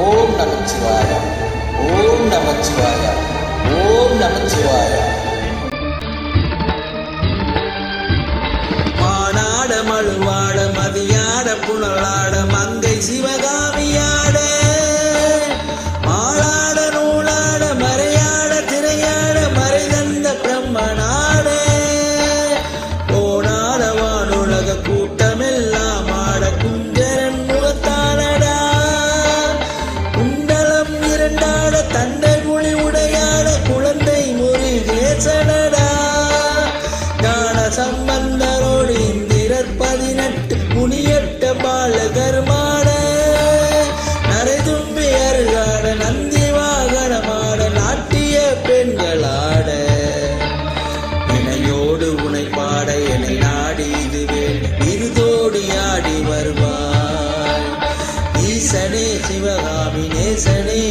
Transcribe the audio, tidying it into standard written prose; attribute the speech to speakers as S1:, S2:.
S1: ஓம் நமச்சிவாய, ஓம் நமச்சிவாய, ஓம் நமச்சிவாய.
S2: மானாட மழுவாட மதியாட புனலாட மங்கை சிவகாமியாட மாளாட நூலாட மறையாட திரையாட மறைதந்த பிரம்மனாட கோணாட வானுலக கூட்டமெல்லாம் ஆட குஞ்சரன் முகத்தானடா குண்டலம் இரண்டாட தண்டை குழி உடையாட குழந்தை முருகேசனடா ஞான சம்பந்தரோடு இந்திரர் 18 முனியட்ட பாலகர்மாட நரைதும்பி அருகாட நந்தி வாகனமாட நாட்டிய பெண்களாட இணையோடு உனை பாட என்னை நாடி இதுவே விருதோடு ஆடி வருவாய் ஈசனே சிவகாமி நேசனே